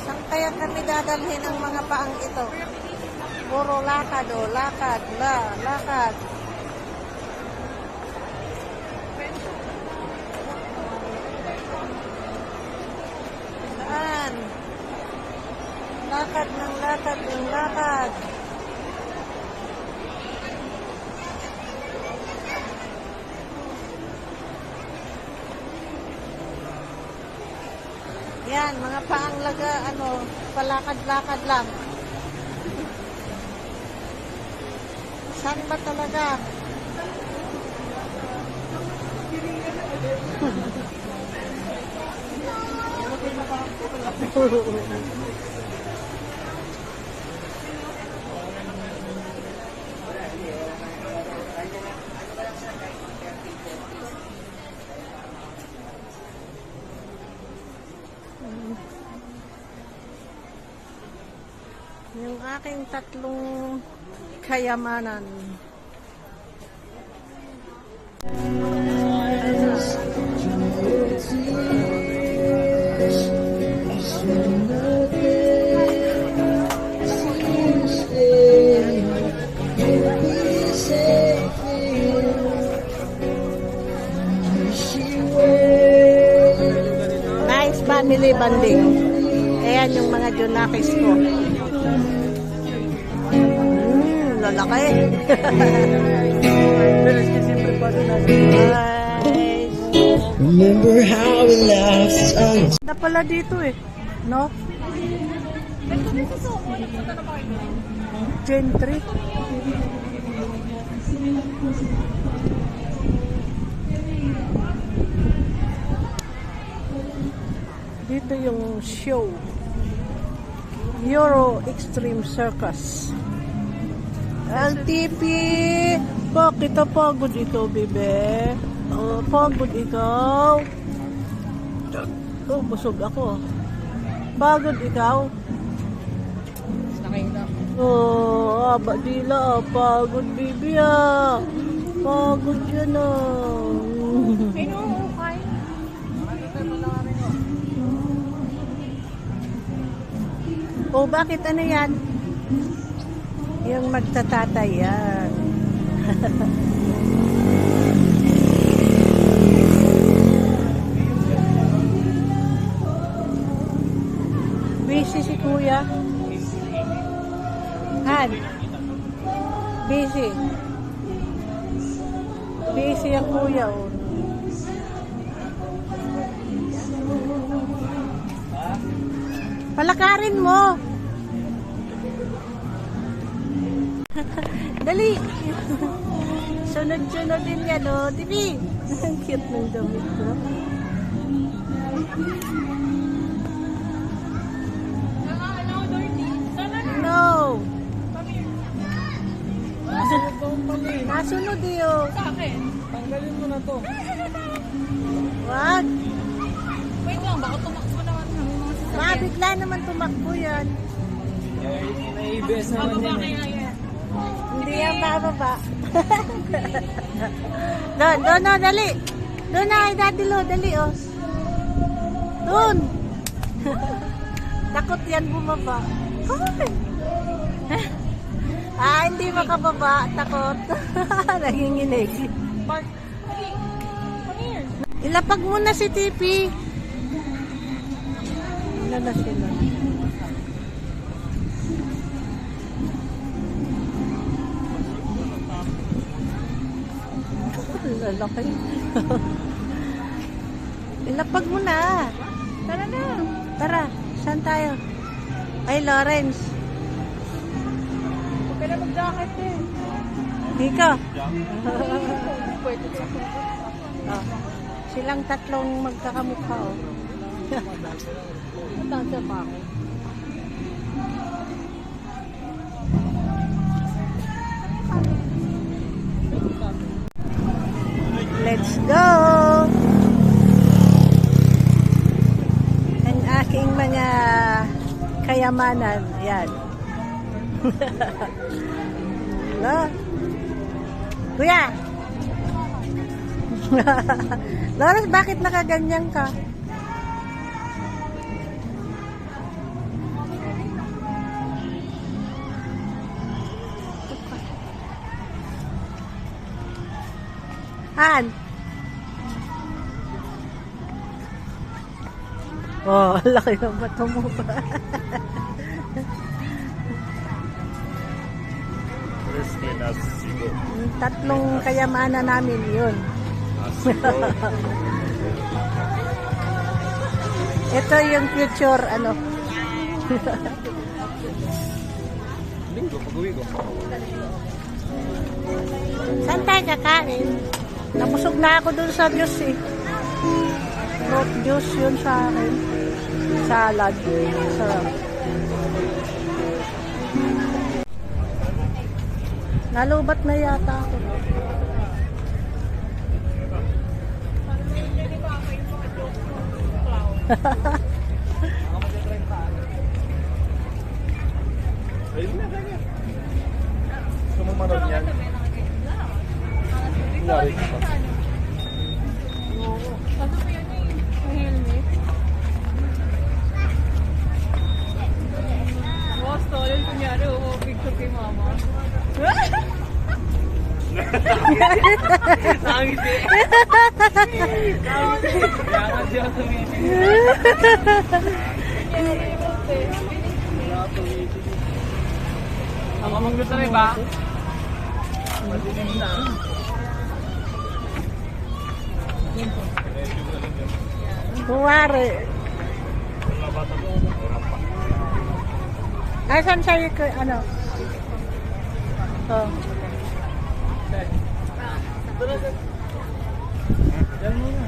Saan kaya kami dadalhin ng mga paang ito? Puro lakad o, lakad, lakad. Saan? Lakad ng lakad ng lakad. Yan, mga paang laga, palakad-lakad lang. Saan ba talaga? Yung aking tatlong kayamanan. Nice family bonding. Ayan yung mga Junakis ko. Lalaki. Remember how we laughed. Na pala dito no? Gen 3. Dito yung show. Euro Extreme Circus. LTP! Bakit pagod ikaw, bebe? Pagod ikaw? Busog ako. Pagod ikaw? Badila. Pagod, bibi Pagod yan Ay, no, okay. Bakit ano yan? Yung magtatatay yan. Busy si kuya. Han. Busy. Busy ang kuya. Palakarin mo. Dali! Sunod-sunod din yan, Tibi! Ang cute ng damit ko. No! Nasunod yun. Sa akin. Tanggalin mo na to. Wag! Wait lang, baka tumakbo naman ng mga sasakyan. Bigla naman tumakbo yan. May ABS naman yan. Hindi yan bababa. Doon, dali. Doon na, Daddy Lo, dali, Doon. Takot yan bumaba. Hindi makababa. Takot. Nanginginig. Mark, come here. Ilapag mo na si Tipi. Ano na sila? Lalaki. Ilapag mo na. Tara na. Tara, saan tayo? Ay, Lawrence. Huwag ka na mag-jacket Dito. Pwede sa Silang tatlong magkakamukha, Matanda pa ako. Let's go! Ang aking mga kayamanan. Yan. Hello? Kuya! Lawrence, bakit nakaganyan ka? Han. Oh, laki ng bato mo pa. Tatlong kayamanan namin yun. Ito yung future, ano. Linggo, pag-uwi ko. Saan tayo kakain? Nabusog na ako dun sa juice eh. Fruit juice yun sa akin. Salad. Sarap. Nalubat na yata ako. Ayun na, ganyan. Gusto mo manood yan? Kunyari. Kaso po yan eh. May helmet. Wow, stolen. Kunyari, picture kay mama. Nakangiti. Kaya siya tumiti. Ako mong gusto rin ba? Madilim na. Kuwari. Asan sa'yo ko, ano? Oh. Diyan muna.